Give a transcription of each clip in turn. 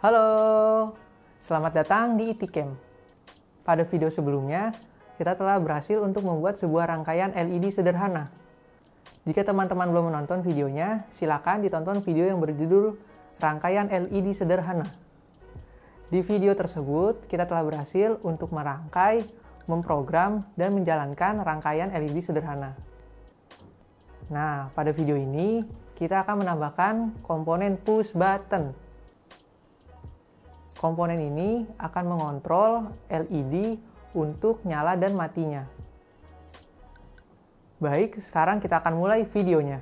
Halo, selamat datang di ITCamp. Pada video sebelumnya, kita telah berhasil untuk membuat sebuah rangkaian LED sederhana. Jika teman-teman belum menonton videonya, silakan ditonton video yang berjudul Rangkaian LED Sederhana. Di video tersebut, kita telah berhasil untuk merangkai, memprogram, dan menjalankan rangkaian LED sederhana. Nah, pada video ini, kita akan menambahkan komponen push button. Komponen ini akan mengontrol LED untuk nyala dan matinya. Baik, sekarang kita akan mulai videonya.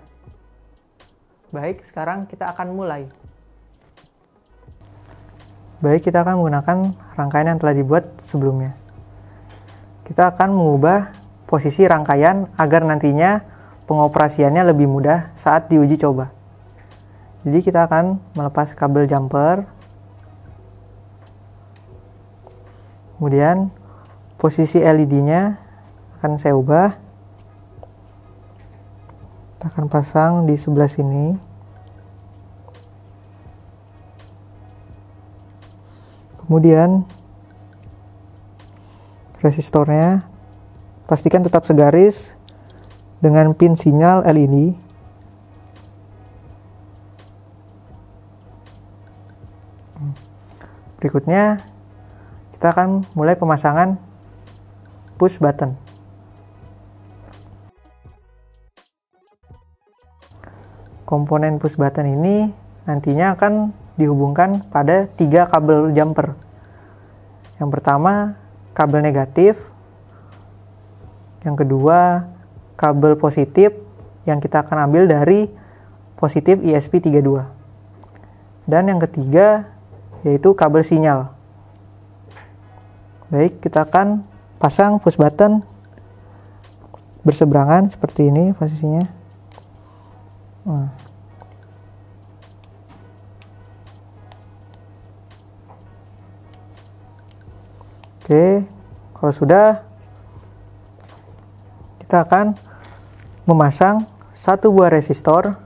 Baik, kita akan menggunakan rangkaian yang telah dibuat sebelumnya. Kita akan mengubah posisi rangkaian agar nantinya pengoperasiannya lebih mudah saat diuji coba. Jadi kita akan melepas kabel jumper. Kemudian posisi LED-nya akan saya ubah. Kita akan pasang di sebelah sini. Kemudian resistornya pastikan tetap segaris dengan pin sinyal LED. Berikutnya kita akan mulai pemasangan push button. Komponen push button ini nantinya akan dihubungkan pada 3 kabel jumper. Yang pertama, kabel negatif. Yang kedua, kabel positif yang kita akan ambil dari positif ESP32. Dan yang ketiga, yaitu kabel sinyal. Baik, kita akan pasang push button berseberangan seperti ini posisinya. Oke, kalau sudah, kita akan memasang satu buah resistor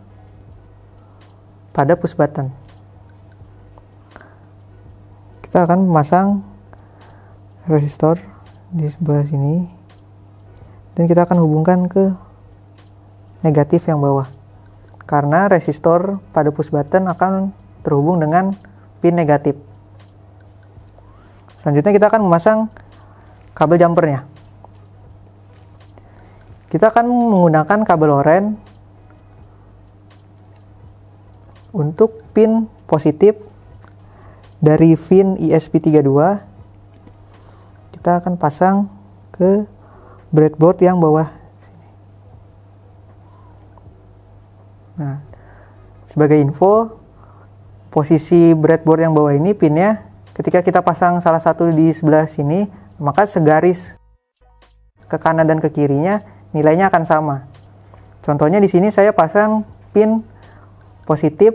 pada push button. Kita akan memasang resistor di sebelah sini dan kita akan hubungkan ke negatif yang bawah, karena resistor pada push button akan terhubung dengan pin negatif. Selanjutnya kita akan memasang kabel jumpernya. Kita akan menggunakan kabel oranye untuk pin positif dari pin ESP32. Kita akan pasang ke breadboard yang bawah. Nah, sebagai info, posisi breadboard yang bawah ini pinnya, ketika kita pasang salah satu di sebelah sini, maka segaris ke kanan dan ke kirinya nilainya akan sama. Contohnya di sini saya pasang pin positif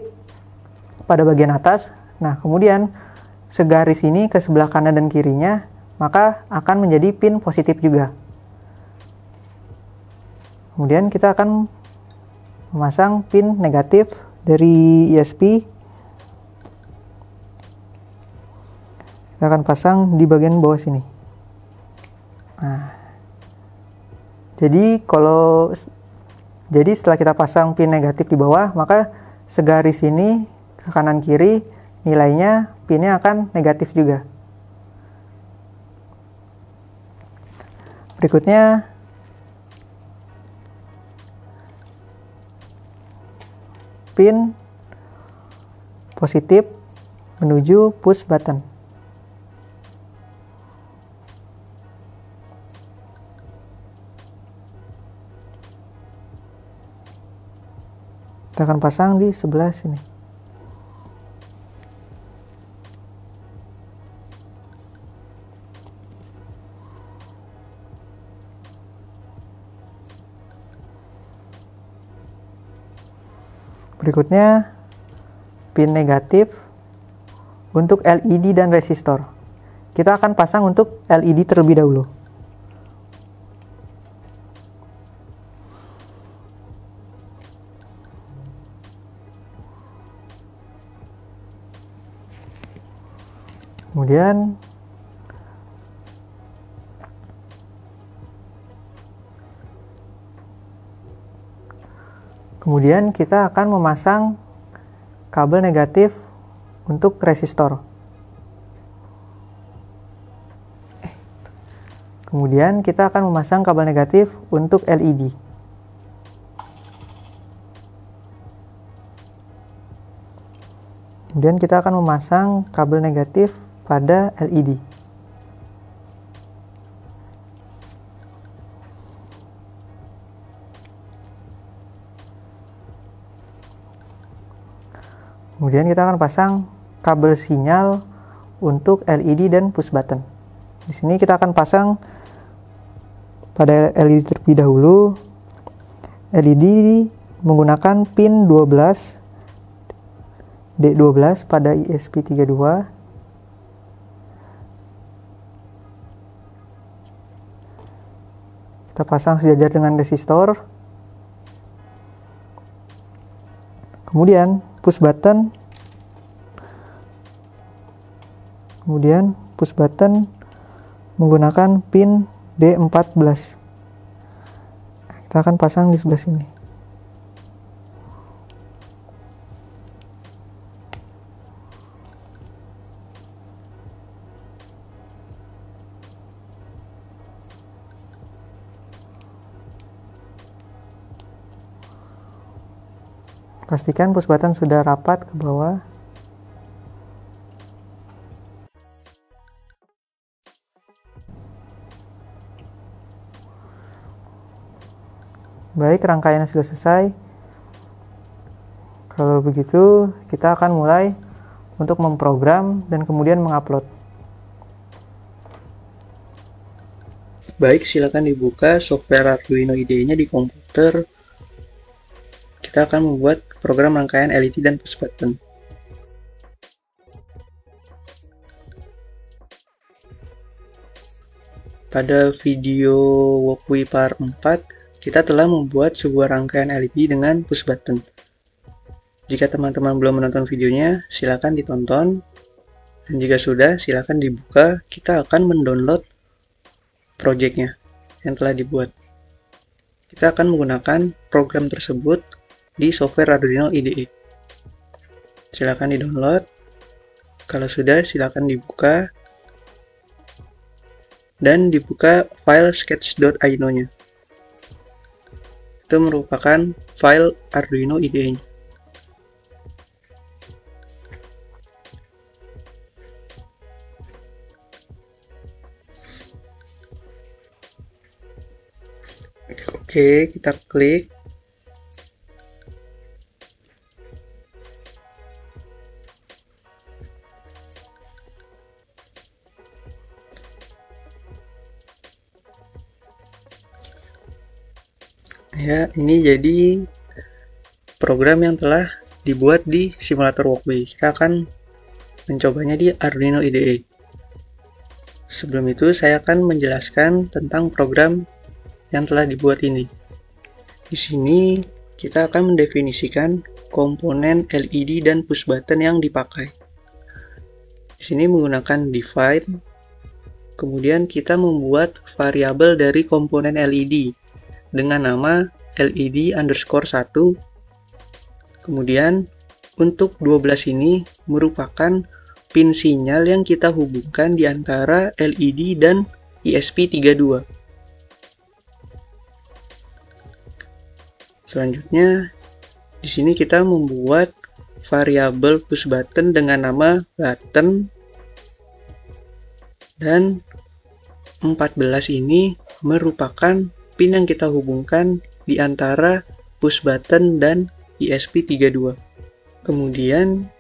pada bagian atas. Nah, kemudian segaris ini ke sebelah kanan dan kirinya, maka akan menjadi pin positif juga. Kemudian kita akan memasang pin negatif dari ESP. Kita akan pasang di bagian bawah sini. Nah, jadi setelah kita pasang pin negatif di bawah, maka segaris ini ke kanan kiri nilainya pinnya akan negatif juga. Berikutnya, pin positif menuju push button. Kita akan pasang di sebelah sini. Berikutnya, pin negatif untuk LED dan resistor. Kita akan pasang untuk LED terlebih dahulu. Kemudian kita akan memasang kabel negatif untuk resistor. Kemudian kita akan memasang kabel negatif untuk LED. Kemudian kita akan memasang kabel negatif pada LED. Kemudian kita akan pasang kabel sinyal untuk LED dan push button. Di sini kita akan pasang pada LED terlebih dahulu. LED menggunakan pin 12 D12 pada ESP32. Kita pasang sejajar dengan resistor. Kemudian push button. Menggunakan pin D14. Kita akan pasang di sebelah sini. Pastikan push button sudah rapat ke bawah. Baik, rangkaiannya sudah selesai. Kalau begitu, kita akan mulai untuk memprogram dan kemudian mengupload. Baik, silakan dibuka software Arduino IDE-nya di komputer. Kita akan membuat program rangkaian LED dan push button. Pada video Walkway Part 4, kita telah membuat sebuah rangkaian LED dengan push button. Jika teman-teman belum menonton videonya, silakan ditonton. Dan jika sudah, silakan dibuka. Kita akan mendownload projectnya yang telah dibuat. Kita akan menggunakan program tersebut di software Arduino IDE. Silakan di-download. Kalau sudah, silakan dibuka. Dan dibuka file sketch.ino-nya. Itu merupakan file Arduino IDE-nya. Oke, kita klik. Ya, ini jadi program yang telah dibuat di simulator Walkway. Kita akan mencobanya di Arduino IDE. Sebelum itu, saya akan menjelaskan tentang program yang telah dibuat ini. Di sini, kita akan mendefinisikan komponen LED dan push button yang dipakai. Di sini menggunakan define. Kemudian kita membuat variabel dari komponen LED dengan nama LED_1. Kemudian untuk 12 ini merupakan pin sinyal yang kita hubungkan di antara LED dan ESP32. Selanjutnya di sini kita membuat variabel push button dengan nama button, dan 14 ini merupakan pin yang kita hubungkan di antara push button dan ESP32. Kemudian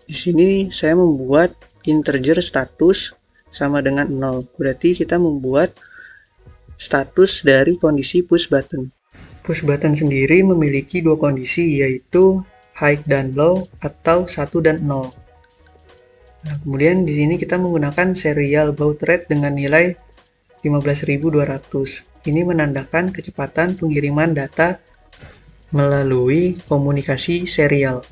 di sini saya membuat integer status sama dengan 0. Berarti kita membuat status dari kondisi push button. Push button sendiri memiliki dua kondisi, yaitu high dan low atau 1 dan 0. Nah, kemudian di sini kita menggunakan serial baud rate dengan nilai 15.200. Ini menandakan kecepatan pengiriman data melalui komunikasi serial.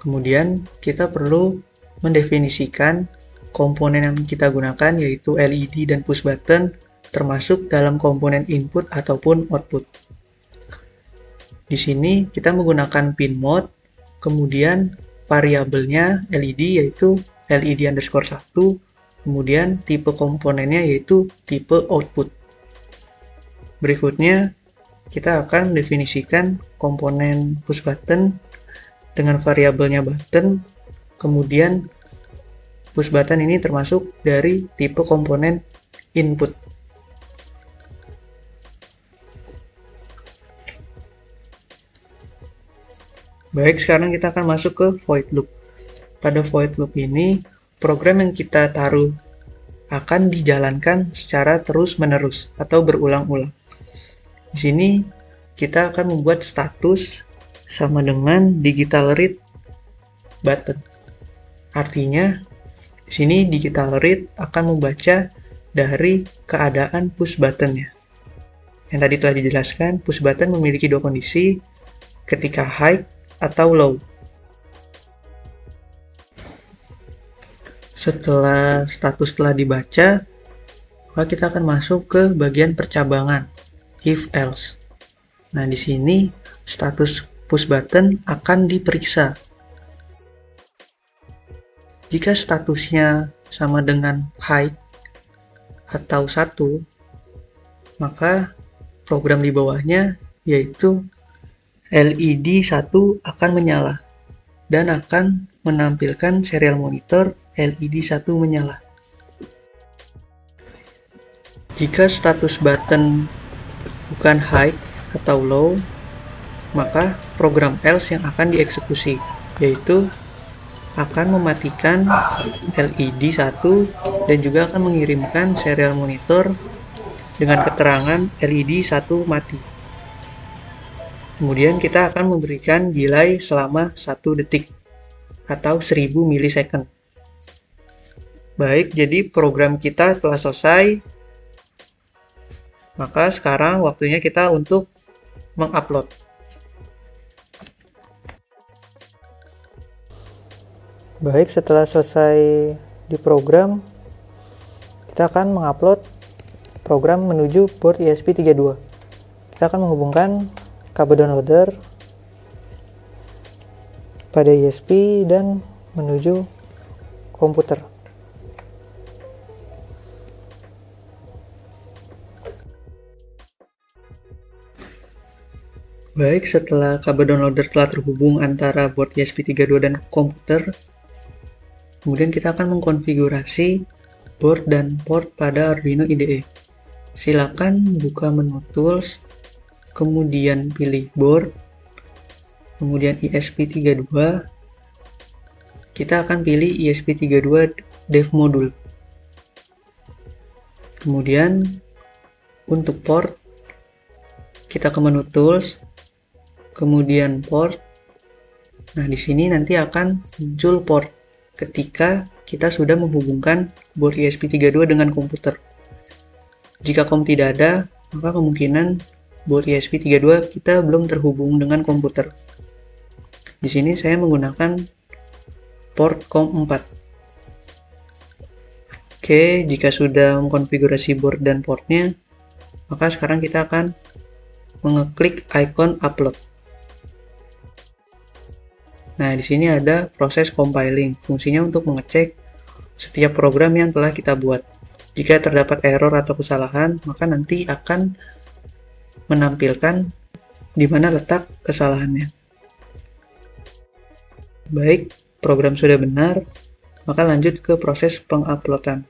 Kemudian kita perlu mendefinisikan komponen yang kita gunakan yaitu LED dan push button termasuk dalam komponen input ataupun output. Di sini kita menggunakan pin mode, kemudian variabelnya LED yaitu LED_1, kemudian tipe komponennya yaitu tipe output. Berikutnya kita akan definisikan komponen push button dengan variabelnya button, kemudian push button ini termasuk dari tipe komponen input. Baik, sekarang kita akan masuk ke void loop. Pada void loop ini, program yang kita taruh akan dijalankan secara terus-menerus atau berulang-ulang. Di sini kita akan membuat status sama dengan digital read button. Artinya, di sini digital read akan membaca dari keadaan push buttonnya. Yang tadi telah dijelaskan, push button memiliki dua kondisi, ketika high atau low. Setelah status telah dibaca, maka kita akan masuk ke bagian percabangan, if else. Nah, di sini status push button akan diperiksa. Jika statusnya sama dengan high atau 1, maka program di bawahnya yaitu LED 1 akan menyala dan akan menampilkan serial monitor LED 1 menyala. Jika status button bukan high atau low, maka program else yang akan dieksekusi, yaitu akan mematikan LED 1 dan juga akan mengirimkan serial monitor dengan keterangan LED 1 mati. Kemudian kita akan memberikan delay selama 1 detik atau 1000 milisecond. Baik, jadi program kita telah selesai. Maka sekarang waktunya kita untuk mengupload. Baik, setelah selesai diprogram, kita akan mengupload program menuju board ESP32. Kita akan menghubungkan kabel downloader pada ESP dan menuju komputer. Baik, setelah kabel downloader telah terhubung antara board ESP32 dan komputer, kemudian kita akan mengkonfigurasi board dan port pada Arduino IDE. Silakan buka menu Tools, kemudian pilih board, kemudian ESP32. Kita akan pilih ESP32 Dev Module. Kemudian untuk port, kita ke menu Tools, kemudian port. Nah, di sini nanti akan muncul port ketika kita sudah menghubungkan board ESP32 dengan komputer. Jika COM tidak ada, maka kemungkinan board ESP32 kita belum terhubung dengan komputer. Di sini saya menggunakan port COM 4. Oke, jika sudah mengkonfigurasi board dan portnya, maka sekarang kita akan mengeklik icon upload. Nah, di sini ada proses compiling, fungsinya untuk mengecek setiap program yang telah kita buat. Jika terdapat error atau kesalahan, maka nanti akan menampilkan di mana letak kesalahannya. Baik, program sudah benar, maka lanjut ke proses penguploadan.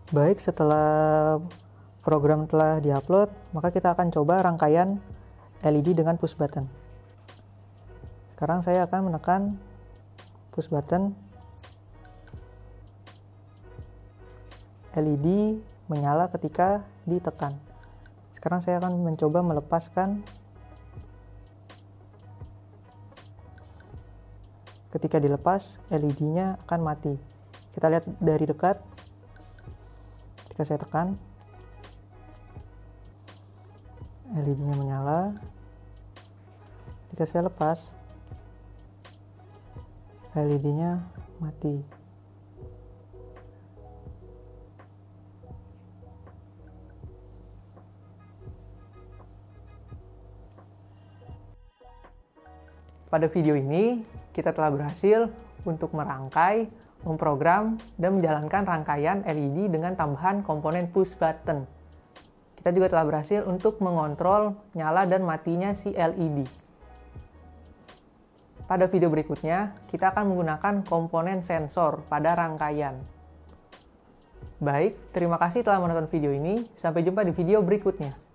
Baik, setelah program telah diupload, maka kita akan coba rangkaian LED dengan push button. Sekarang saya akan menekan push button. LED menyala ketika ditekan. Sekarang saya akan mencoba melepaskan. Ketika dilepas, LED-nya akan mati. Kita lihat dari dekat. Ketika saya tekan, LED-nya menyala. Ketika saya lepas, LED-nya mati. Pada video ini, kita telah berhasil untuk merangkai, memprogram, dan menjalankan rangkaian LED dengan tambahan komponen push button. Kita juga telah berhasil untuk mengontrol nyala dan matinya si LED. Pada video berikutnya, kita akan menggunakan komponen sensor pada rangkaian. Baik, terima kasih telah menonton video ini. Sampai jumpa di video berikutnya.